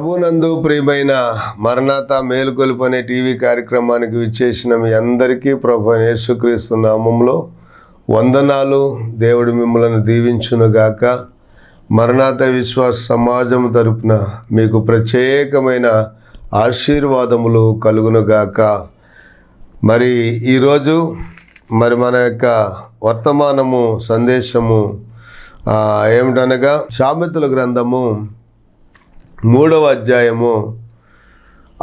ప్రభునందు ప్రియమైన మరణాత మేలుకొలుపు అనే టీవీ కార్యక్రమానికి విచ్చేసిన మీ అందరికీ ప్రభు యేసుక్రీస్తు నామములో వందనాలు. దేవుడు మిమ్మల్ని దీవించునుగాక. మరణాత విశ్వాస సమాజం తరపున మీకు ప్రత్యేకమైన ఆశీర్వాదములు కలుగునుగాక. మరి ఈరోజు మన యొక్క వర్తమానము సందేశము ఏమిటనగా సామెతల గ్రంథము 3వ అధ్యాయము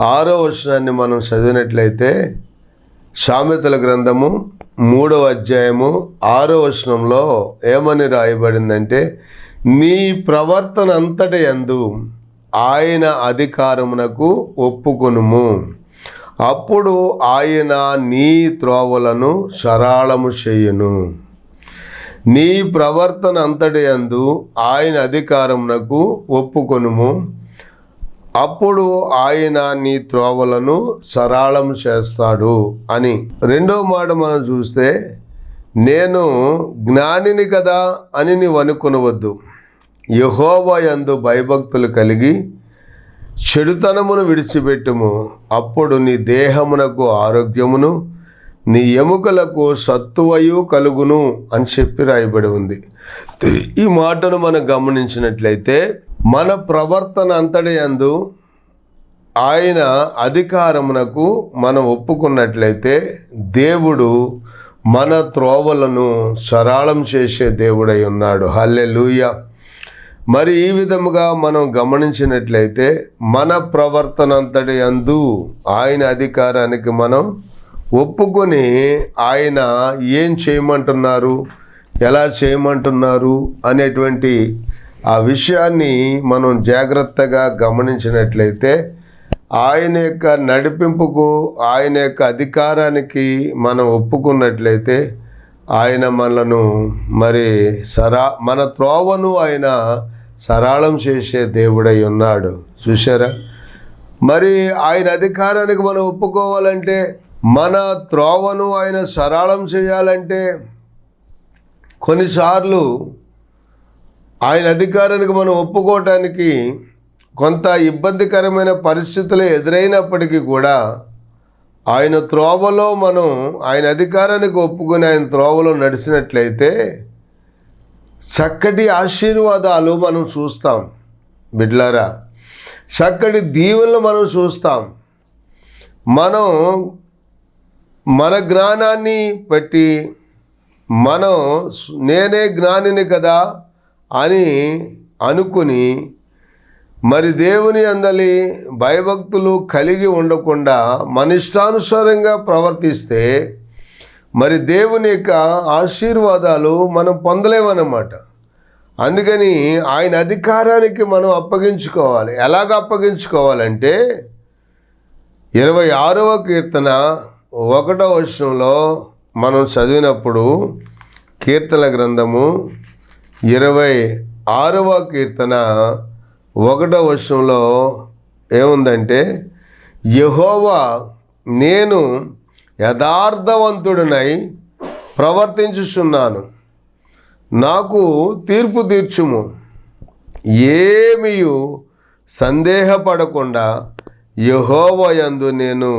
6వ వచనాన్ని మనం చదివినట్లయితే, సామెతల గ్రంథము 3వ అధ్యాయము 6వ వచనంలో ఏమని రాయబడిందంటే, నీ ప్రవర్తన అంతటి యందు ఆయన అధికారమునకు ఒప్పుకొనుము, అప్పుడు ఆయన నీ త్రోవలను సరళము చేయును. నీ ప్రవర్తన అంతటి యందు ఆయన అధికారమునకు ఒప్పుకొనుము, అప్పుడు ఆయన నీ త్రోవలను సరళం చేస్తాడు అని. రెండో మాట మనం చూస్తే, నేను జ్ఞానిని కదా అని నీవు అనుకొనవద్దు, యెహోవా యందు భయభక్తులు కలిగి చెడుతనమును విడిచిపెట్టుము, అప్పుడు నీ దేహమునకు ఆరోగ్యమును నీ ఎముకలకు సత్తువయు కలుగును అని చెప్పి రాయబడి ఉంది. ఈ మాటను మనం గమనించినట్లయితే, మన ప్రవర్తన అంతటి యందు ఆయన అధికారమునకు మనం ఒప్పుకున్నట్లయితే దేవుడు మన త్రోవలను సరళం చేసే దేవుడై ఉన్నాడు. హల్లెలూయా. మరి ఈ విధముగా మనం గమనించినట్లయితే, మన ప్రవర్తన అంతటి యందు ఆయన అధికారానికి మనం ఒప్పుకొని ఆయన ఏం చేయమంటున్నారు, ఎలా చేయమంటున్నారు అనేటువంటి ఆ విషయాన్ని మనం జాగ్రత్తగా గమనించినట్లయితే, ఆయన యొక్క నడిపింపుకు, ఆయన యొక్క అధికారానికి మనం ఒప్పుకున్నట్లయితే ఆయన మనలను మన త్రోవను ఆయన సరళం చేసే దేవుడై ఉన్నాడు. చూశారా? మరి ఆయన అధికారానికి మనం ఒప్పుకోవాలంటే, మన త్రోవను ఆయన సరళం చేయాలంటే, కొన్నిసార్లు ఆయన అధికారానికి మనం ఒప్పుకోవటానికి కొంత ఇబ్బందికరమైన పరిస్థితులు ఎదురైనప్పటికీ కూడా ఆయన త్రోవలో మనం ఆయన అధికారానికి ఒప్పుకొని ఆయన త్రోవలో నడిచినట్లయితే చక్కటి ఆశీర్వాదాలు మనం చూస్తాం. బిడ్లారా, చక్కటి దీవెనలు మనం చూస్తాం. మనం మన జ్ఞానాన్ని బట్టి నేనే జ్ఞానిని కదా అని అనుకుని మరి దేవుని అందలి భయభక్తులు కలిగి ఉండకుండా మన ఇష్టానుసారంగా ప్రవర్తిస్తే మరి దేవుని యొక్క ఆశీర్వాదాలు మనం పొందలేమన్నమాట. అందుకని ఆయన అధికారానికి మనం అప్పగించుకోవాలి. ఎలాగ అప్పగించుకోవాలంటే, 26వ కీర్తన 1వ వచనంలో మనం చదివినప్పుడు, కీర్తన గ్రంథము 26వ కీర్తన 1వ వచనంలో ఏముందంటే, యెహోవా నేను యథార్థవంతుడినై ప్రవర్తించుచున్నాను, నాకు తీర్పు తీర్చుము, ఏమీయు సందేహపడకుండా యెహోవా యందు నేను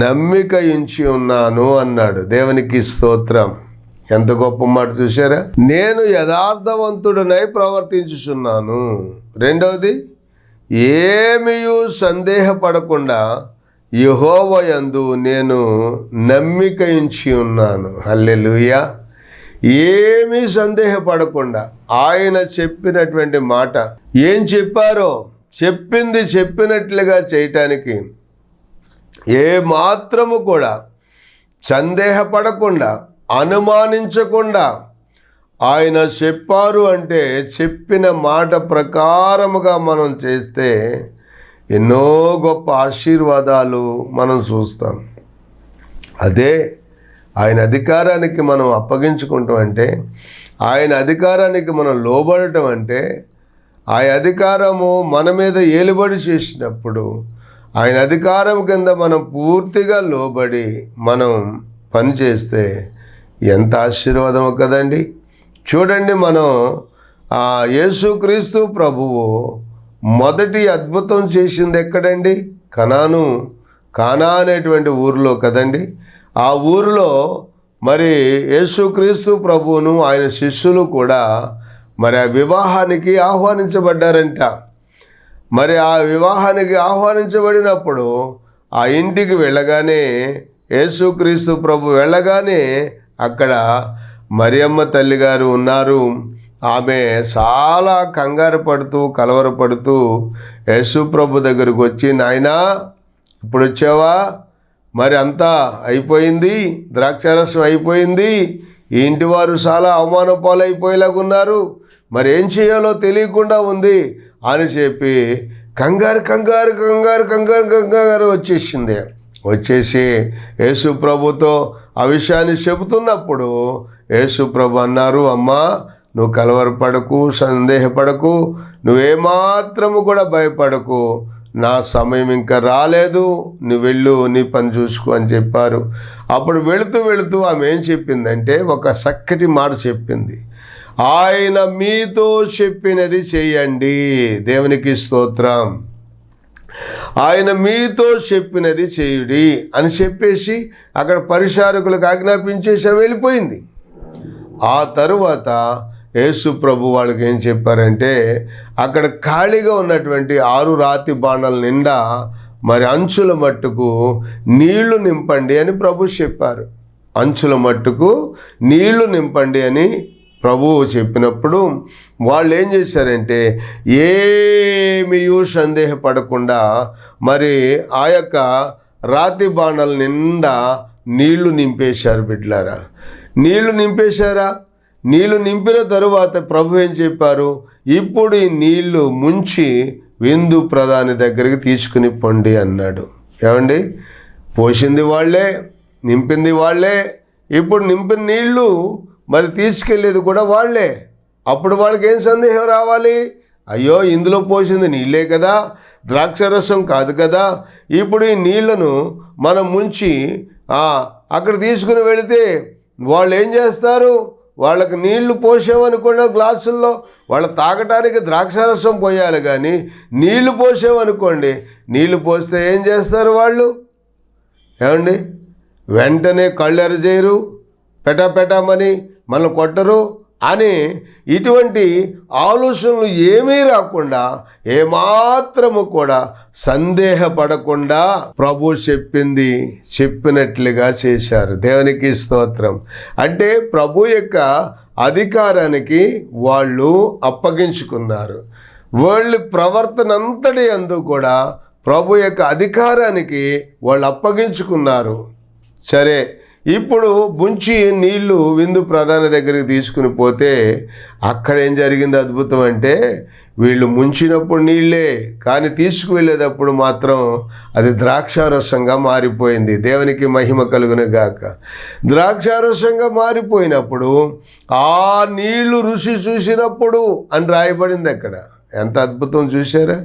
నమ్మిక ఉంచి ఉన్నాను అన్నాడు. దేవునికి స్తోత్రం. ఎంత గొప్ప మాట చూశారా? నేను యథార్థవంతుడనై ప్రవర్తించుచున్నాను. రెండవది, ఏమీయు సందేహపడకుండా యెహోవా యందు నేను నమ్మిక ఉంచి ఉన్నాను. హల్లెలూయా. ఏమీ సందేహపడకుండా ఆయన చెప్పినటువంటి మాట, ఏం చెప్పారో చెప్పింది చెప్పినట్లుగా చేయటానికి ఏ మాత్రము కూడా సందేహపడకుండా, అనుమానించకుండా ఆయన చెప్పారు అంటే చెప్పిన మాట ప్రకారముగా మనం చేస్తే ఎన్నో గొప్ప ఆశీర్వాదాలు మనం చూస్తాం. అదే ఆయన అధికారానికి మనం అప్పగించుకుంటాం అంటే, ఆయన అధికారానికి మనం లోబడటం అంటే, ఆ అధికారము మన మీద ఏలుబడి చేసినప్పుడు ఆయన అధికారం కింద మనం పూర్తిగా లోబడి మనం పనిచేస్తే ఎంత ఆశీర్వాదమో కదండి. చూడండి, మనం యేసుక్రీస్తు ప్రభువు మొదటి అద్భుతం చేసింది ఎక్కడండి? కానా అనేటువంటి ఊరిలో కదండి. ఆ ఊరిలో మరి యేసుక్రీస్తు ప్రభువును ఆయన శిష్యులు కూడా మరి ఆ వివాహానికి ఆహ్వానించబడ్డారంట. మరి ఆ వివాహానికి ఆహ్వానించబడినప్పుడు ఆ ఇంటికి వెళ్ళగానే, యేసుక్రీస్తు ప్రభు వెళ్ళగానే అక్కడ మరియమ్మ తల్లిగారు ఉన్నారు. ఆమె చాలా కంగారు పడుతూ కలవరపడుతూ యేసు ప్రభు దగ్గరకు వచ్చి, నాయనా ఇప్పుడు వచ్చావా? మరి అంతా అయిపోయింది, ద్రాక్షారసం అయిపోయింది, ఈ ఇంటి వారు చాలా అవమాన పాలైపోయేలాగున్నారు, మరి ఏం చేయాలో తెలియకుండా ఉంది అని చెప్పి కంగారు వచ్చేసి యేసు ప్రభుతో ఆ విషయాన్ని చెబుతున్నప్పుడు యేసు ప్రభు అన్నారు, అమ్మా నువ్వు కలవరపడకు, సందేహపడకు, నువ్వేమాత్రము కూడా భయపడకు, నా సమయం ఇంకా రాలేదు, నువ్వు వెళ్ళు, నీ పని చూసుకో అని చెప్పారు. అప్పుడు వెళుతూ ఆమె ఏం చెప్పిందంటే ఒక చక్కటి మాట చెప్పింది, ఆయన మీతో చెప్పినది చేయండి. దేవునికి స్తోత్రం. ఆయన మీతో చెప్పినది చేయుడి అని చెప్పేసి అక్కడ పరిచారకులకు ఆజ్ఞాపించేసి వెళ్ళిపోయింది. ఆ తరువాత యేసు ప్రభు వాళ్ళకి ఏం చెప్పారంటే, అక్కడ ఖాళీగా ఉన్నటువంటి 6 రాతి బాణల నిండా మరి అంచుల మట్టుకు నీళ్లు నింపండి అని ప్రభు చెప్పారు. అంచుల మట్టుకు నీళ్లు నింపండి అని ప్రభువు చెప్పినప్పుడు వాళ్ళు ఏం చేశారంటే, ఏమీ సందేహపడకుండా మరి ఆ యొక్క రాతి బాణల నిండా నీళ్లు నింపేశారు. బిడ్డలారా, నీళ్లు నింపేశారా? నీళ్లు నింపిన తరువాత ప్రభు ఏం చెప్పారు, ఇప్పుడు ఈ నీళ్లు ముంచి విందు ప్రధాని దగ్గరికి తీసుకుని పొండి అన్నాడు. ఏమండి, పోసింది వాళ్ళే, నింపింది వాళ్ళే, ఇప్పుడు నింపిన నీళ్లు మరి తీసుకెళ్ళేది కూడా వాళ్ళే. అప్పుడు వాళ్ళకి ఏం సందేహం రావాలి? అయ్యో, ఇందులో పోసింది నీళ్ళే కదా, ద్రాక్షరసం కాదు కదా, ఇప్పుడు ఈ నీళ్లను మనం ముంచి అక్కడ తీసుకుని వెళితే వాళ్ళు ఏం చేస్తారు? వాళ్ళకి నీళ్లు పోసామనుకోండి గ్లాసుల్లో, వాళ్ళు తాగటానికి ద్రాక్షారసం పోయాలి, కానీ నీళ్లు పోసామనుకోండి, నీళ్లు పోస్తే ఏం చేస్తారు వాళ్ళు? ఏమండి, వెంటనే కళ్ళు ఎరజేయరు, పెటామని మనం కొట్టరు అని ఇటువంటి ఆలోచనలు ఏమీ రాకుండా, ఏమాత్రము కూడా సందేహపడకుండా ప్రభు చెప్పినట్లుగా చేశారు. దేవునికి స్తోత్రం. అంటే ప్రభు యొక్క అధికారానికి వాళ్ళు అప్పగించుకున్నారు. వాళ్ళ ప్రవర్తన అంతటి యందు కూడా ప్రభు యొక్క అధికారానికి వాళ్ళు అప్పగించుకున్నారు. సరే, ఇప్పుడు ముంచి నీళ్లు విందు ప్రధాని దగ్గరికి తీసుకుని పోతే అక్కడ ఏం జరిగింది అద్భుతం అంటే, వీళ్ళు ముంచినప్పుడు నీళ్ళే, కానీ తీసుకువెళ్ళేటప్పుడు మాత్రం అది ద్రాక్షారసంగా మారిపోయింది. దేవునికి మహిమ కలుగును గాక. ద్రాక్షారసంగా మారిపోయినప్పుడు ఆ నీళ్లు రుచి చూసినప్పుడు అని రాయబడింది అక్కడ. ఎంత అద్భుతం చూశారా?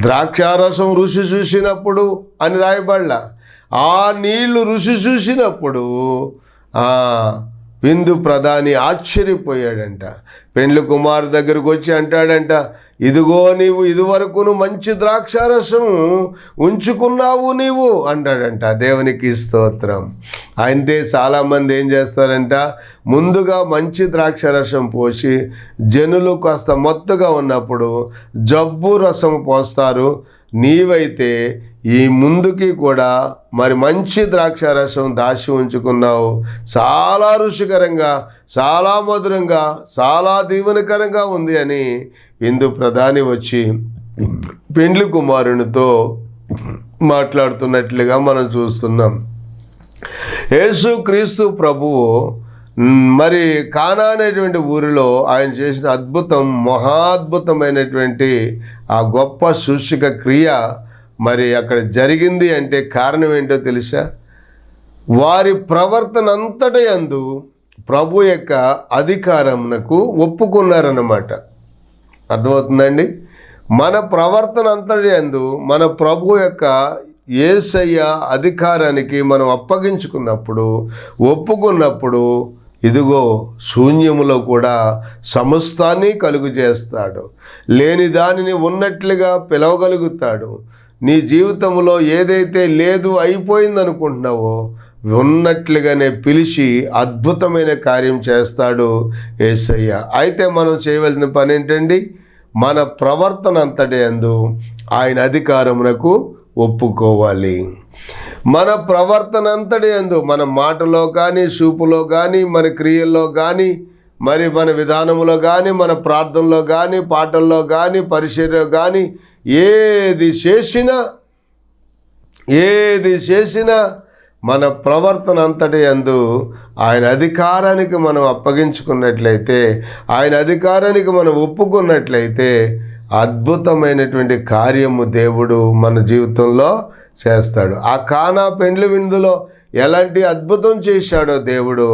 ద్రాక్షారసం రుచి చూసినప్పుడు అని రాయబడలా, ఆ నీళ్లు రుచి చూసినప్పుడు విందు ప్రధాని ఆశ్చర్యపోయాడంట. పెండ్లి కుమారు దగ్గరకు వచ్చి అంటాడంట, ఇదిగో నీవు ఇదివరకును మంచి ద్రాక్షారసం ఉంచుకున్నావు నీవు అంటాడంట. దేవునికి స్తోత్రం. అంటే చాలామంది ఏం చేస్తారంట, ముందుగా మంచి ద్రాక్షారసం పోసి జనులు కాస్త మత్తుగా ఉన్నప్పుడు జబ్బు రసం పోస్తారు. నీవైతే ఈ ముందుకి కూడా మరి మంచి ద్రాక్షారసం దాచి ఉంచుకున్నావు, చాలా రుచికరంగా, చాలా మధురంగా, చాలా దీవెనకరంగా ఉంది అని విందు ప్రధాని వచ్చి పెండ్లి కుమారునితో మాట్లాడుతున్నట్లుగా మనం చూస్తున్నాం. యేసుక్రీస్తు ప్రభువు మరి కానా అనేటువంటి ఊరిలో ఆయన చేసిన అద్భుతం, మహాద్భుతమైనటువంటి ఆ గొప్ప సూచక క్రియ మరి అక్కడ జరిగింది అంటే కారణం ఏంటో తెలుసా? వారి ప్రవర్తన అంతటి యందు ప్రభు యొక్క అధికారమునకు ఒప్పుకున్నారన్నమాట. అర్థమవుతుందండి? మన ప్రవర్తన అంతటి యందు మన ప్రభు యొక్క యేసయ్య అధికారానికి మనం అప్పగించుకున్నప్పుడు, ఒప్పుకున్నప్పుడు ఇదిగో శూన్యములో కూడా సమస్తాన్ని కలుగు చేస్తాడు. లేని దానిని ఉన్నట్లుగా పిలవగలుగుతాడు. నీ జీవితంలో ఏదైతే లేదు అయిపోయింది అనుకుంటున్నావో ఉన్నట్లుగానే పిలిచి అద్భుతమైన కార్యం చేస్తాడు యేసయ్య. అయితే మనం చేయవలసిన పని ఏంటండి? మన ప్రవర్తన అంతటి యందు ఆయన అధికారమునకు ఒప్పుకోవాలి. మన ప్రవర్తన అంతటి యందు, మన మాటలో కానీ, చూపులో కానీ, మన క్రియల్లో కానీ, మరి మన విధానంలో కానీ, మన ప్రార్థనలో కానీ, పాటల్లో కానీ, పరిచర్యలో కానీ ఏది చేసినా మన ప్రవర్తన అంతటి యందు ఆయన అధికారానికి మనం అప్పగించుకున్నట్లయితే, ఆయన అధికారానికి మనం ఒప్పుకున్నట్లయితే అద్భుతమైనటువంటి కార్యము దేవుడు మన జీవితంలో చేస్తాడు. ఆ కానా పెండ్లి విందులో ఎలాంటి అద్భుతం చేశాడో దేవుడు,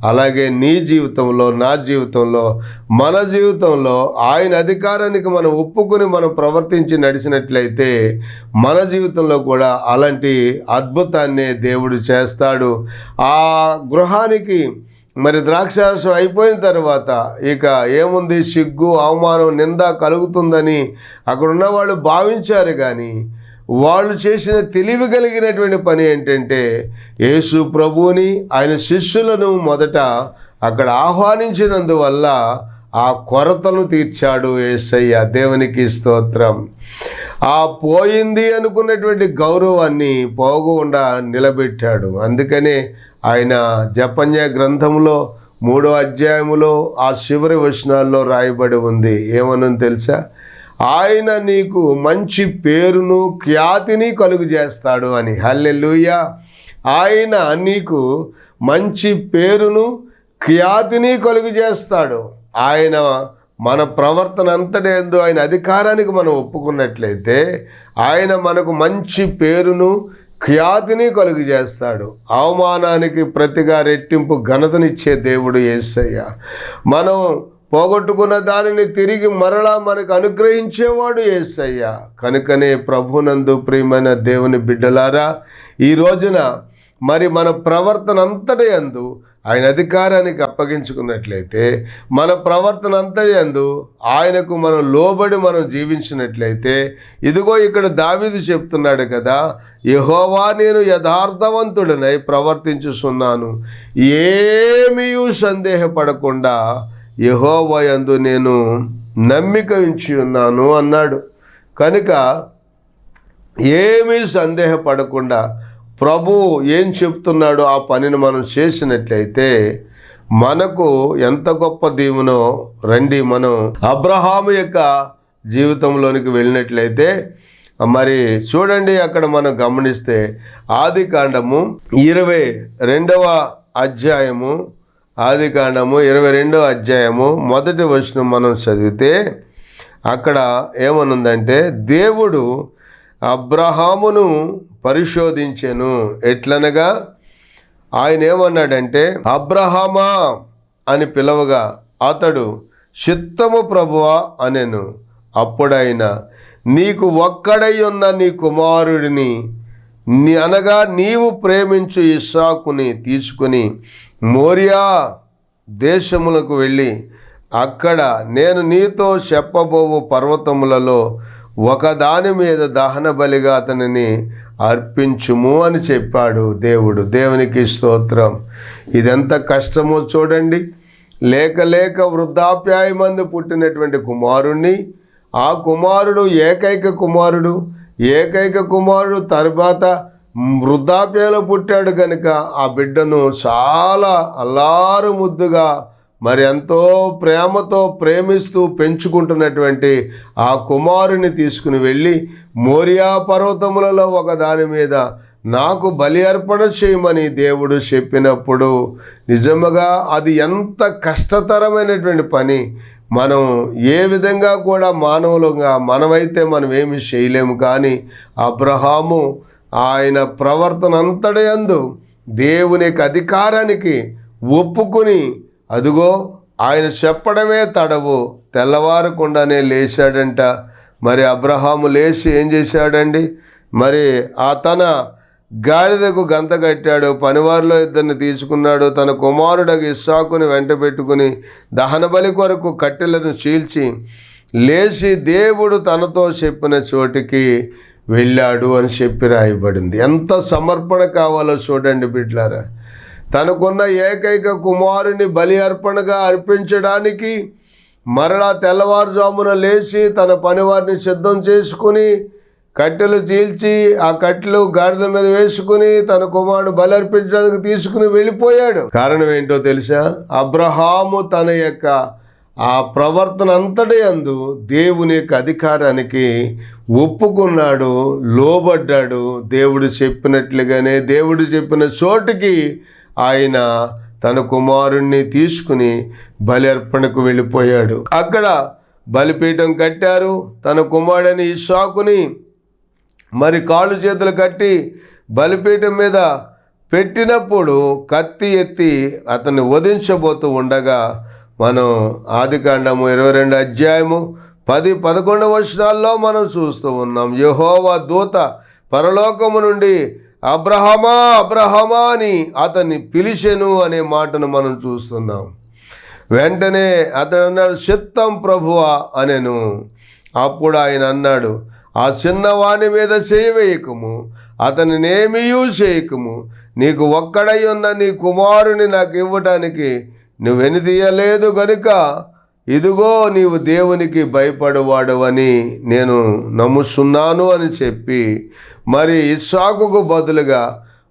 అలాగే నీ జీవితంలో, నా జీవితంలో, మన జీవితంలో ఆయన అధికారానికి మనం ఒప్పుకుని మనం ప్రవర్తించి నడిచినట్లయితే మన జీవితంలో కూడా అలాంటి అద్భుతాన్ని దేవుడు చేస్తాడు. ఆ గృహానికి మరి ద్రాక్షారసం అయిపోయిన తర్వాత ఇక ఏముంది, సిగ్గు, అవమానం, నింద కలుగుతుందని అక్కడున్న వాళ్ళు భావించారు. కానీ వాళ్ళు చేసిన తెలివి కలిగినటువంటి పని ఏంటంటే యేసు ప్రభువుని, ఆయన శిష్యులను మొదట అక్కడ ఆహ్వానించినందువల్ల ఆ కొరతను తీర్చాడు యేసయ్య. దేవునికి స్తోత్రం. ఆ పోయింది అనుకున్నటువంటి గౌరవాన్ని పోకుండా నిలబెట్టాడు. అందుకనే ఆయన జపన్య గ్రంథంలో 3వ అధ్యాయములో ఆ చివరి వచనాల్లో రాయబడి ఉంది. ఏమని తెలుసా? ఆయన నీకు మంచి పేరును ఖ్యాతిని కలుగు చేస్తాడు అని. హల్లెలూయా. ఆయన నీకు మంచి పేరును ఖ్యాతిని కలుగు చేస్తాడు. ఆయన మన ప్రవర్తన అంతటి యందు ఆయన అధికారానికి మనం ఒప్పుకున్నట్లయితే ఆయన మనకు మంచి పేరును ఖ్యాతిని కలుగు చేస్తాడు. అవమానానికి ప్రతిగా రెట్టింపు ఘనతనిచ్చే దేవుడు యేసయ్య. మనం పోగొట్టుకున్న దానిని తిరిగి మరలా మనకు అనుగ్రహించేవాడు యేసయ్య. కనుకనే ప్రభునందు ప్రియమైన దేవుని బిడ్డలారా, ఈ రోజున మరి మన ప్రవర్తన అంతటి యందు ఆయన అధికారానికి అప్పగించుకున్నట్లయితే, మన ప్రవర్తన అంతటి యందు ఆయనకు మనం లోబడి మనం జీవించినట్లయితే, ఇదిగో ఇక్కడ దావీదు చెప్తున్నాడు కదా, యెహోవా నేను యథార్థవంతుడనై ప్రవర్తించుచున్నాను, ఏమీ సందేహపడకుండా యెహోవా యందు నేను నమ్మిక ఉంచి ఉన్నాను అన్నాడు. కనుక ఏమీ సందేహపడకుండా ప్రభువు ఏం చెప్తున్నాడో ఆ పనిని మనం చేసినట్లయితే మనకు ఎంత గొప్ప దీవెనో. రండి మనం అబ్రహాము యొక్క జీవితంలోనికి వెళ్ళినట్లయితే మరి చూడండి, అక్కడ మనం గమనిస్తే ఆదికాండము 22వ అధ్యాయము, ఆదికాండము 22వ అధ్యాయము 1వ వచనం మనం చదివితే అక్కడ ఏమనుందంటే, దేవుడు అబ్రహామును పరిశోధించెను. ఎట్లనగా ఆయన ఏమన్నాడంటే, అబ్రహామా అని పిలవగా అతడు చిత్తము ప్రభువా అనెను. అప్పుడైన నీకు ఒక్కడై ఉన్న నీ కుమారుడిని అనగా నీవు ప్రేమించు ఇస్సాకుని తీసుకుని మోరియా దేశములకు వెళ్ళి అక్కడ నేను నీతో చెప్పబోవు పర్వతములలో ఒకదాని మీద దహన బలిగా అతనిని అర్పించుము అని చెప్పాడు దేవుడు. దేవునికి స్తోత్రం. ఇదెంత కష్టమో చూడండి. లేక లేక వృద్ధాప్యాయమందు పుట్టినటువంటి కుమారుణ్ణి, ఆ కుమారుడు ఏకైక కుమారుడు తర్వాత వృద్ధాప్యంలో పుట్టాడు కనుక ఆ బిడ్డను చాలా అల్లారు ముద్దుగా మరి ఎంతో ప్రేమతో ప్రేమిస్తూ పెంచుకుంటున్నటువంటి ఆ కుమారుని తీసుకుని వెళ్ళి మోరియా పర్వతములలో ఒక దాని మీద నాకు బలి అర్పణ చేయమని దేవుడు చెప్పినప్పుడు నిజముగా అది ఎంత కష్టతరమైనటువంటి పని. మనం ఏ విధంగా కూడా మానవులుగా మనమైతే మనం ఏమి చేయలేము. కానీ అబ్రహాము ఆయన ప్రవర్తన అంతటి యందు దేవుని యొక్క అధికారానికి ఒప్పుకుని అదుగో ఆయన చెప్పడమే తడవు తెల్లవారకుండానే లేచాడంట. మరి అబ్రహాము లేచి ఏం చేశాడండి? మరి తన గాడిదకు గంత కట్టాడు, పనివారిలో ఇద్దరిని తీసుకున్నాడు, తన కుమారుడకు ఇస్సాకుని వెంట పెట్టుకుని దహనబలి కొరకు కట్టెలను చీల్చి లేచి దేవుడు తనతో చెప్పిన చోటికి వెళ్ళాడు అని చెప్పి రాయబడింది. ఎంత సమర్పణ కావాలో చూడండి బిడ్డలారా. తనకున్న ఏకైక కుమారుని బలి అర్పణగా అర్పించడానికి మరలా తెల్లవారుజామున లేచి తన పనివారిని సిద్ధం చేసుకుని కట్టెలు చీల్చి ఆ కట్టెలు గాడిద మీద వేసుకుని తన కుమారుడు బలి అర్పించడానికి తీసుకుని వెళ్ళిపోయాడు. కారణం ఏంటో తెలుసా? అబ్రహాము తన యొక్క ఆ ప్రవర్తన అంతటి యందు దేవుని యొక్క అధికారానికి ఒప్పుకున్నాడు, లోబడ్డాడు. దేవుడు చెప్పినట్లుగానే దేవుడు చెప్పిన చోటుకి ఆయన తన కుమారుణ్ణి తీసుకుని బలి అర్పణకు వెళ్ళిపోయాడు. అక్కడ బలిపీఠం కట్టారు. తన కుమారుడని ఇస్సాకుని మరి కాళ్ళు చేతులు కట్టి బలిపీఠం మీద పెట్టినప్పుడు కత్తి ఎత్తి అతన్ని వధించబోతూ ఉండగా మనం ఆదికాండము 22 అధ్యాయము 10-11 వచనాల్లో మనం చూస్తూ ఉన్నాం. యెహోవా దూత పరలోకము నుండి అబ్రహమా అబ్రహమా అని అతన్ని పిలిచెను అనే మాటను మనం చూస్తున్నాం. వెంటనే అతడు అన్నాడు, చిత్తం ప్రభువా అనెను. అప్పుడు ఆయన అన్నాడు, ఆ చిన్నవాని మీద చేయవేయకము, అతనినేమీయూ చేయకము. నీకు ఒక్కడై ఉన్న నీ కుమారుని నాకు ఇవ్వటానికి నువ్వెనితీయలేదు గనుక ఇదిగో నీవు దేవునికి భయపడవాడవని నేను నమ్ముచున్నాను అని చెప్పి మరి ఇస్సాకుకు బదులుగా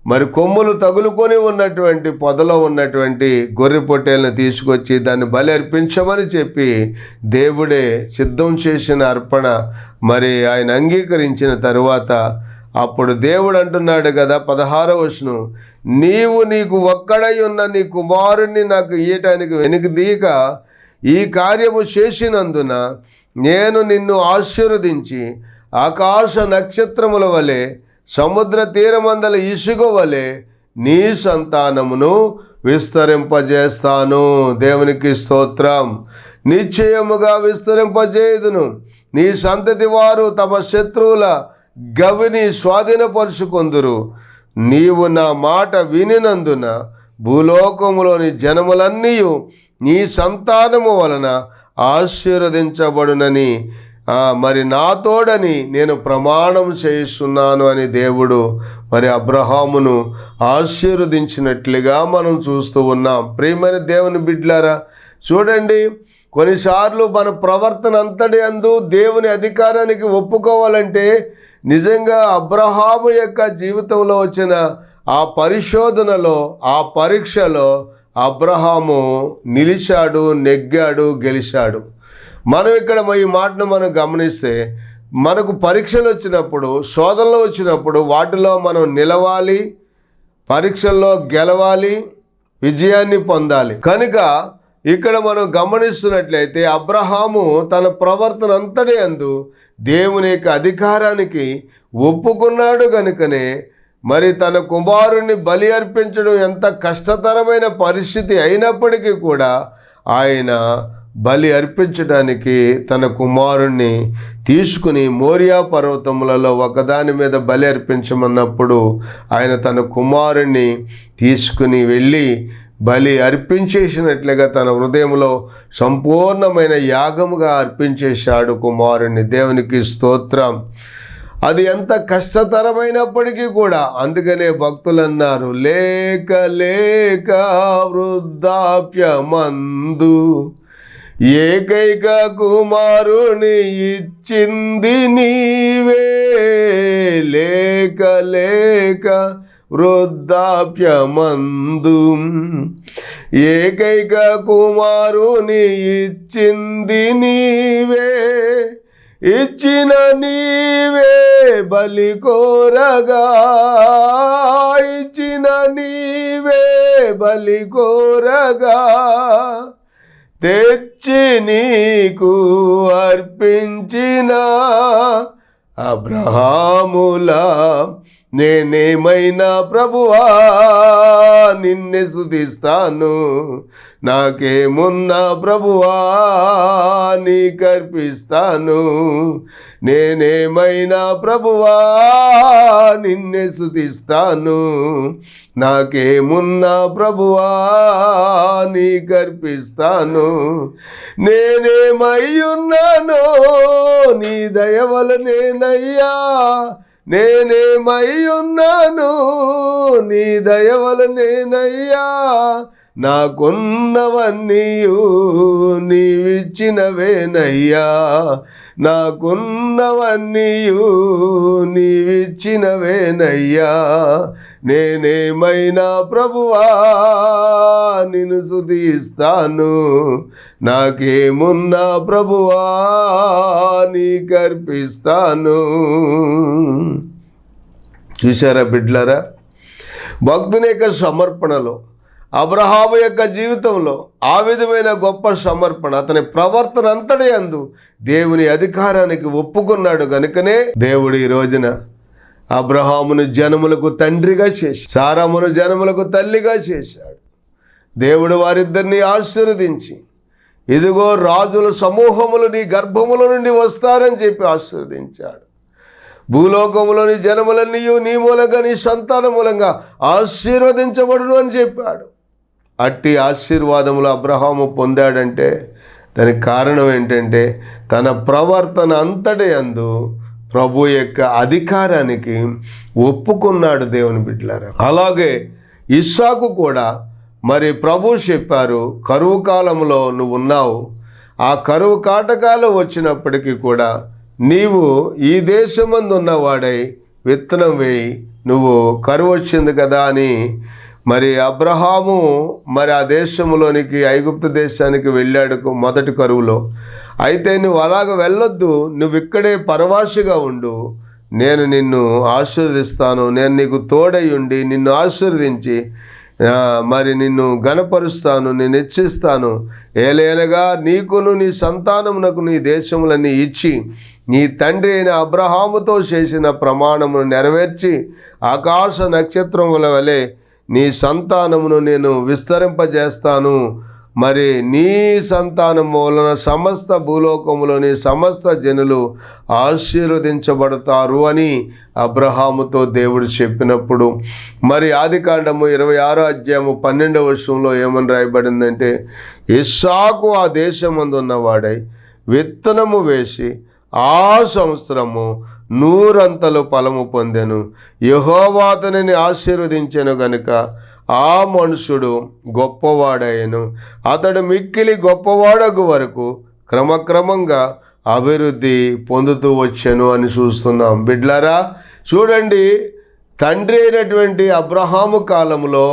మరి కొమ్ములు తగులుకొని ఉన్నటువంటి పొదలో ఉన్నటువంటి గొర్రె పొట్టేలను తీసుకొచ్చి దాన్ని బలి అర్పించమని చెప్పి దేవుడే సిద్ధం చేసిన అర్పణ మరి ఆయన అంగీకరించిన తరువాత అప్పుడు దేవుడు అంటున్నాడు కదా 16వ వచనం, నీకు ఒక్కడై ఉన్న నీ కుమారుణ్ణి నాకు ఇయ్యటానికి వెనుకదీయక ఈ కార్యము చేసినందున నేను నిన్ను ఆశీర్వదించి ఆకాశ నక్షత్రముల వలె సముద్ర తీరమందల ఇసుక వలె నీ సంతానమును విస్తరింపజేస్తాను. దేవునికి స్తోత్రం. నిశ్చయముగా విస్తరింపజేయుదును. నీ సంతతి వారు తమ శత్రువుల గవిని స్వాధీనపరుచుకొందురు. నీవు నా మాట వినినందున భూలోకములోని జనములన్నీ నీ సంతానము వలన ఆశీర్వదించబడునని మరి నా తోడని నేను ప్రమాణం చేస్తున్నాను అని దేవుడు మరి అబ్రహామును ఆశీర్వదించినట్లుగా మనం చూస్తూ ఉన్నాం. ప్రియమైన దేవుని బిడ్డలారా, చూడండి, కొన్నిసార్లు మన ప్రవర్తన అంతటి యందు దేవుని అధికారానికి ఒప్పుకోవాలంటే నిజంగా అబ్రహాము యొక్క జీవితంలో వచ్చిన ఆ పరిశోధనలో ఆ పరీక్షలో అబ్రహాము నిలిచాడు, నెగ్గాడు, గెలిచాడు. మనం ఇక్కడ ఈ మాటను మనం గమనిస్తే మనకు పరీక్షలు వచ్చినప్పుడు, శోధనలు వచ్చినప్పుడు వాటిలో మనం నిలవాలి, పరీక్షల్లో గెలవాలి, విజయాన్ని పొందాలి. కనుక ఇక్కడ మనం గమనిస్తున్నట్లయితే అబ్రహాము తన ప్రవర్తన అంతటి యందు దేవుని యొక్క అధికారానికి ఒప్పుకున్నాడు. కనుకనే మరి తన కుమారుణ్ణి బలి అర్పించడం ఎంత కష్టతరమైన పరిస్థితి అయినప్పటికీ కూడా ఆయన బలి అర్పించడానికి తన కుమారుణ్ణి తీసుకుని మోరియా పర్వతములలో ఒకదాని మీద బలి అర్పించమన్నప్పుడు ఆయన తన కుమారుణ్ణి తీసుకుని వెళ్ళి బలి అర్పించేసినట్లుగా తన హృదయంలో సంపూర్ణమైన యాగముగా అర్పించేశాడు కుమారుణ్ణి. దేవునికి స్తోత్రం. అది ఎంత కష్టతరమైనప్పటికీ కూడా, అందుకనే భక్తులు అన్నారు, లేక లేక వృద్ధాప్యమందు ఏకైక కుమారుని ఇచ్చింది నీవే, లేక లేక వృద్ధాప్యమందు ఏకైక కుమారుని ఇచ్చింది నీవే, ఇచ్చిన నీవే బలి కోరగా, ఇచ్చిన నీవే బలి కోరగా, తెచ్చి నీకు అర్పించిన అబ్రహాముల నేనేమైనా ప్రభువా నిన్నే స్తుతిస్తాను, నాకేమున్నా ప్రభువా నీకర్పిస్తాను. నేనేమైనా ప్రభువా నిన్నే స్తుతిస్తాను, నాకేమున్నా ప్రభువా నీకర్పిస్తాను. నేనేమయ్యున్నానో నీ దయ వలనేనయ్యా, నేనేమయ్యున్నాను నీ దయ వలనేనయ్యా. నాకున్నవన్నీయు నీవిచ్చినవేనయ్యా, నాకున్నవన్నీయు నీవిచ్చినవేనయ్యా. నేనేమైనా ప్రభువా నిన్ను స్తుతిస్తాను, నాకేమున్నా ప్రభువా నీకర్పిస్తాను. చూశారా బిడ్డలారా, భక్తుని యొక్క సమర్పణలో, అబ్రహాము యొక్క జీవితంలో ఆ విధమైన గొప్ప సమర్పణ, అతని ప్రవర్తన అంతటి యందు దేవుని అధికారానికి ఒప్పుకున్నాడు గనుకనే దేవుడు ఈ రోజున అబ్రహామును జనములకు తండ్రిగా చేసి, సారామును జనములకు తల్లిగా చేశాడు. దేవుడు వారిద్దరిని ఆశీర్వదించి, ఇదిగో రాజుల సమూహములు నీ గర్భముల నుండి వస్తారని చెప్పి ఆశీర్వదించాడు. భూలోకములోని జనములన్నీ నీ మూలంగా, నీ సంతాన మూలంగా ఆశీర్వదించబడును అని చెప్పాడు. అట్టి ఆశీర్వాదములు అబ్రహాము పొందాడంటే దానికి కారణం ఏంటంటే తన ప్రవర్తన అంతటి యందు ప్రభు యొక్క అధికారానికి ఒప్పుకున్నాడు దేవుని బిడ్డలారా. అలాగే ఇస్సాకు కూడా మరి ప్రభు చెప్పారు, కరువు కాలంలో నువ్వు ఉన్నావు, ఆ కరువు కాటకాలు వచ్చినప్పటికీ కూడా నీవు ఈ దేశమందు ఉన్నవాడై విత్తనం వేయి, నువ్వు కరువు వచ్చింది కదా అని మరి అబ్రహాము మరి ఆ దేశంలోనికి, ఐగుప్తు దేశానికి వెళ్ళాడు మొదటి కరువులో. అయితే నువ్వు అలాగ వెళ్ళొద్దు, నువ్వు ఇక్కడే పరవాసిగా ఉండు, నేను నిన్ను ఆశీర్వదిస్తాను, నేను నీకు తోడై ఉండి నిన్ను ఆశీర్వదించి మరి నిన్ను గణపరుస్తాను, నేను హెచ్చిస్తాను. ఏలైనగా నీకును నీ సంతానమునకు నీ దేశములన్నీ ఇచ్చి నీ తండ్రి అయిన అబ్రహాముతో చేసిన ప్రమాణమును నెరవేర్చి ఆకాశ నక్షత్రముల వలె నీ సంతానమును నేను విస్తరింపజేస్తాను. మరి నీ సంతానము వలన సమస్త భూలోకములోని సమస్త జనులు ఆశీర్వదించబడతారు అని అబ్రహాముతో దేవుడు చెప్పినప్పుడు, మరి ఆదికాండము 26:12 ఏమని రాయబడిందంటే, ఇస్సాకు ఆ దేశమందు ఉన్నవాడై విత్తనము వేసి ఆ సంవత్సరము 100 ఫలము పొందెను. యెహోవా అతనిని ఆశీర్వదించెను గనుక ఆ మనుషుడు గొప్పవాడయ్యను. అతడు మిక్కిలి గొప్పవాడగు వరకు క్రమక్రమంగా అభివృద్ధి పొందుతూ వచ్చాను అని చూస్తున్నాం. బిడ్లారా చూడండి, తండ్రి అయినటువంటి అబ్రహాము కాలంలో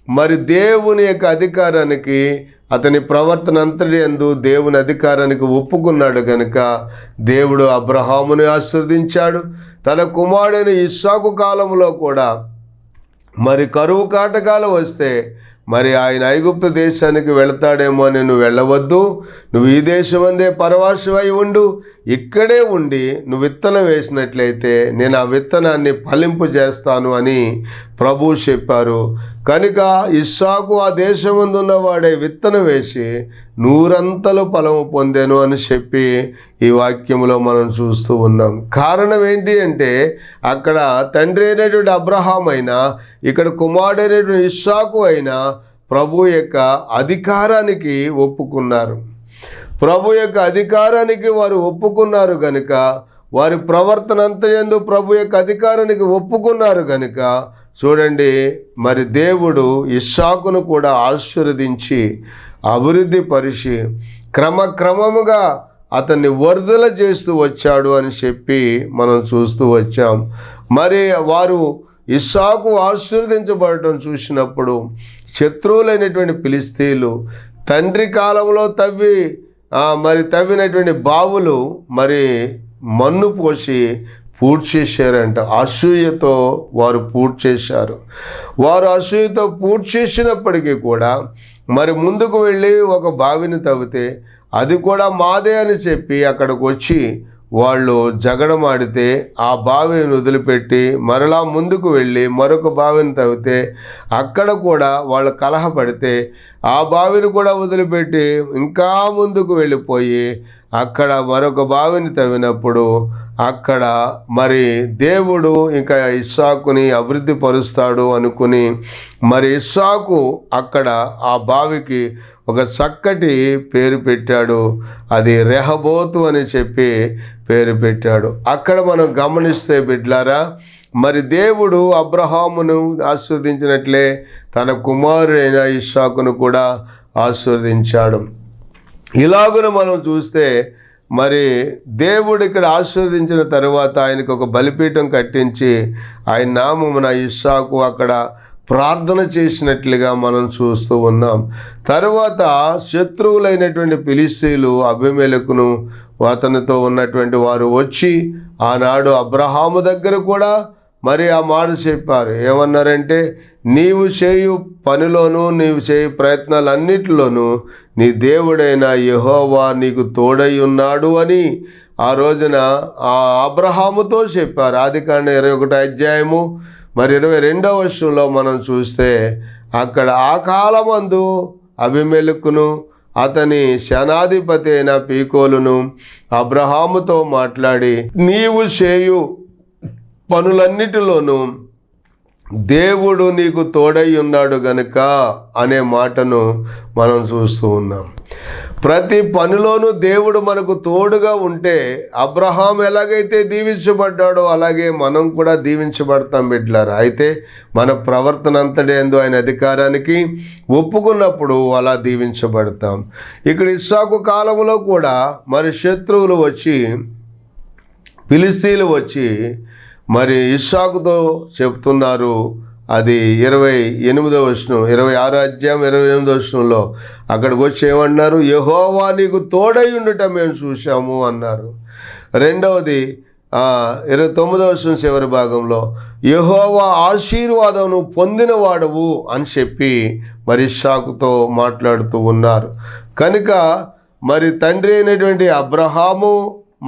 మరి దేవుని యొక్క అధికారానికి, అతని ప్రవర్తన అంతటి యందు దేవుని అధికారానికి ఒప్పుకున్నాడు కనుక దేవుడు అబ్రహాముని ఆశీర్వదించాడు. తన కుమారుడైన ఇస్సాకు కాలంలో కూడా మరి కరువు కాటకాలు వస్తే మరి ఆయన ఐగుప్తు దేశానికి వెళతాడేమో అని నువ్వు వెళ్ళవద్దు, నువ్వు ఈ దేశమందే పరవాసివై ఉండు, ఇక్కడే ఉండి నువ్వు విత్తనం వేసినట్లయితే నేను ఆ విత్తనాన్ని ఫలింపు చేస్తాను అని ప్రభువు చెప్పారు. కనుక ఇస్సాకు ఆ దేశమందు ఉన్నవాడే విత్తనం వేసి 100 ఫలము పొందాను అని చెప్పి ఈ వాక్యంలో మనం చూస్తూ ఉన్నాం. కారణం ఏంటి అంటే అక్కడ తండ్రి అయినటువంటి అబ్రహాం అయినా, ఇక్కడ కుమారుడైనటువంటి ఇస్సాకు అయినా ప్రభు యొక్క అధికారానికి ఒప్పుకున్నారు. ప్రభు యొక్క అధికారానికి వారు ఒప్పుకున్నారు కనుక, వారి ప్రవర్తన అంతయందు ప్రభు యొక్క అధికారానికి ఒప్పుకున్నారు కనుక చూడండి, మరి దేవుడు ఇస్సాకును కూడా ఆశీర్వదించి అభివృద్ధి పరిచి క్రమక్రమముగా అతన్ని వర్ధల చేస్తూ వచ్చాడు అని చెప్పి మనం చూస్తూ వచ్చాం. మరి వారు ఇస్సాకు ఆశీర్వదించబడటం చూసినప్పుడు శత్రువులైనటువంటి ఫిలిష్తీయులు తండ్రి కాలంలో తవ్వినటువంటి బావులు మరి మన్ను పోసి పూర్తి చేశారంట. అసూయతో వారు పూర్తి చేశారు. వారు అసూయతో పూర్తి చేసినప్పటికీ కూడా మరి ముందుకు వెళ్ళి ఒక బావిని తవ్వితే అది కూడా మాదే అని చెప్పి అక్కడికి వచ్చి వాళ్ళు జగడమాడితే ఆ బావిని వదిలిపెట్టి మరలా ముందుకు వెళ్ళి మరొక బావిని తవ్వితే అక్కడ కూడా వాళ్ళు కలహపడితే ఆ బావిని కూడా వదిలిపెట్టి ఇంకా ముందుకు వెళ్ళిపోయి అక్కడ మరొక బావిని తవ్వినప్పుడు అక్కడ మరి దేవుడు ఇంకా ఇస్సాకుని అభివృద్ధి పరుస్తాడు అనుకుని మరి ఇస్సాకు అక్కడ ఆ బావికి ఒక చక్కటి పేరు పెట్టాడు. అది రెహబోతు అని చెప్పి పేరు పెట్టాడు. అక్కడ మనం గమనిస్తే బిడ్లారా, మరి దేవుడు అబ్రహామును ఆశీర్వదించినట్లే తన కుమారుడైన ఇస్సాకును కూడా ఆశీర్వదించాడు. ఇలాగున మనం చూస్తే మరి దేవుడు ఇక్కడ ఆశీర్వదించిన తర్వాత ఆయనకు ఒక బలిపీఠం కట్టించి ఆయన నామమున ఇస్సాకు అక్కడ ప్రార్థన చేసినట్లుగా మనం చూస్తూ ఉన్నాం. తర్వాత శత్రువులైనటువంటి ఫిలిష్తీయులు అబీమెలెకును అతనితో ఉన్నటువంటి వారు వచ్చి ఆనాడు అబ్రహాము దగ్గర కూడా మరి ఆ మాట చెప్పారు. ఏమన్నారంటే, నీవు చేయు పనిలోనూ నీవు చేయు ప్రయత్నాలన్నిటిలోనూ నీ దేవుడైన యెహోవా నీకు తోడై ఉన్నాడు అని ఆ రోజున ఆ అబ్రహాముతో చెప్పారు. ఆదికాండం 21 అధ్యాయము మరి 22వ వచనంలో మనం చూస్తే అక్కడ ఆ కాలమందు అబీమెలెకును అతని సేనాధిపతి అయిన పీకోలును అబ్రహాముతో మాట్లాడి, నీవు చేయు పనులన్నిటిలోనూ దేవుడు నీకు తోడై ఉన్నాడు గనుక అనే మాటను మనం చూస్తూ ఉన్నాం. ప్రతి పనిలోనూ దేవుడు మనకు తోడుగా ఉంటే అబ్రహాం ఎలాగైతే దీవించబడ్డాడో అలాగే మనం కూడా దీవించబడతాం బిడ్డలారా. అయితే మన ప్రవర్తన అంతటి యందు ఆయన అధికారానికి ఒప్పుకున్నప్పుడు అలా దీవించబడతాం. ఇక్కడ ఇస్సాకు కాలంలో కూడా మరి శత్రువులు వచ్చి ఫిలిష్తీయులు వచ్చి మరి ఇస్సాకుతో చెప్తున్నారు. అది 28వ వచనం, 26 అధ్యాయం 28వ వచనంలో అక్కడికి వచ్చి ఏమన్నారు, యెహోవా నీకు తోడై ఉండుట మేము చూసాము అన్నారు. రెండవది 29వ వచనం చివరి భాగంలో యెహోవా ఆశీర్వాదమును పొందినవాడవు అని చెప్పి మరి ఇస్సాకుతో మాట్లాడుతూ ఉన్నారు. కనుక మరి తండ్రి అయినటువంటి అబ్రహాము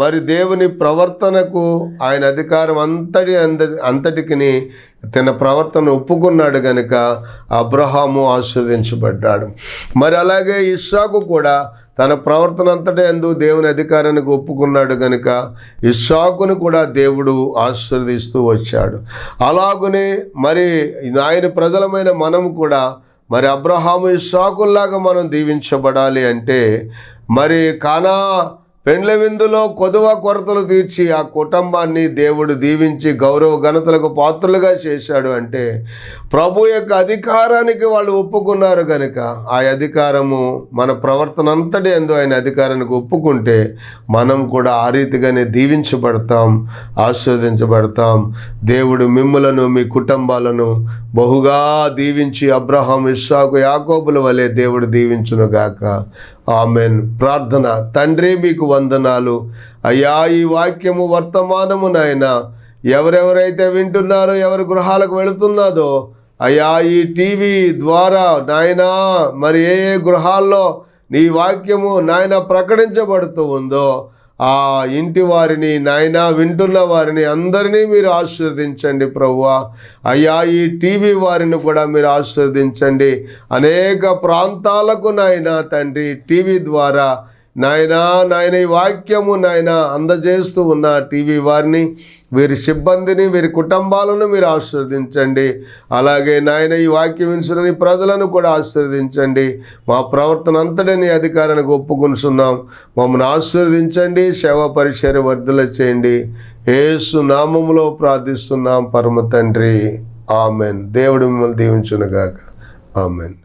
మరి దేవుని ప్రవర్తనకు ఆయన అధికారం అంతటికి తన ప్రవర్తన ఒప్పుకున్నాడు కనుక అబ్రహాము ఆశీర్వదించబడ్డాడు. మరి అలాగే ఇస్సాకు కూడా తన ప్రవర్తన అంతటి యందు దేవుని అధికారానికి ఒప్పుకున్నాడు కనుక ఇస్సాకును కూడా దేవుడు ఆశీర్వదిస్తూ వచ్చాడు. అలాగనే మరి ఆయన ప్రజలమైన మనం కూడా మరి అబ్రహాము ఇస్సాకుల్లాగా మనం దీవించబడాలి అంటే మరి కానా పెండ్ల విందులో కొదువ కొరతలు తీర్చి ఆ కుటుంబాన్ని దేవుడు దీవించి గౌరవ ఘనతలకు పాత్రలుగా చేశాడు. అంటే ప్రభు యొక్క అధికారానికి వాళ్ళు ఒప్పుకున్నారు కనుక ఆ అధికారము మన ప్రవర్తన అంతటి యందు ఆయన అధికారానికి ఒప్పుకుంటే మనం కూడా ఆ రీతిగానే దీవించబడతాం, ఆశీర్వదించబడతాం. దేవుడు మిమ్ములను మీ కుటుంబాలను బహుగా దీవించి అబ్రహాం ఇస్సాకు యాకోబుల వలె దేవుడు దీవించునుగాక. ఆమెన్. ప్రార్థన. తండ్రి మీకు వందనాలు అయ్యా, ఈ వాక్యము వర్తమానము నాయన ఎవరెవరైతే వింటున్నారో ఎవరి గృహాలకు వెళుతున్నదో అయ్యా ఈ టీవీ ద్వారా నాయనా మరి ఏ ఏ గృహాల్లో నీ వాక్యము నాయన ప్రకటించబడుతూ ఉందో ఆ ఇంటి వారిని నాయన వింటున్న వారిని అందరినీ మీరు ఆశీర్వదించండి ప్రభువా. అయ్యా ఈ టీవీ వారిని కూడా మీరు ఆశీర్వదించండి. అనేక ప్రాంతాలకు నాయన తండ్రి టీవీ ద్వారా నాయన ఈ వాక్యము నాయన అందజేస్తూ ఉన్న టీవీ వారిని, వీరి సిబ్బందిని, వీరి కుటుంబాలను మీరు ఆశీర్వదించండి. అలాగే నాయన ఈ వాక్యం వినుచున్న ప్రజలను కూడా ఆశీర్వదించండి. మా ప్రవర్తన అంతటిని అధికారానికి ఒప్పుకొనుచున్నాం. మమ్మల్ని ఆశీర్వదించండి, సేవా పరిచర్య వర్ధల చేయండి. యేసు నామములో ప్రార్థిస్తున్నాం పరమ తండ్రి. ఆమెన్. దేవుడు మిమ్మల్ని దీవించునుగాక. ఆమెన్.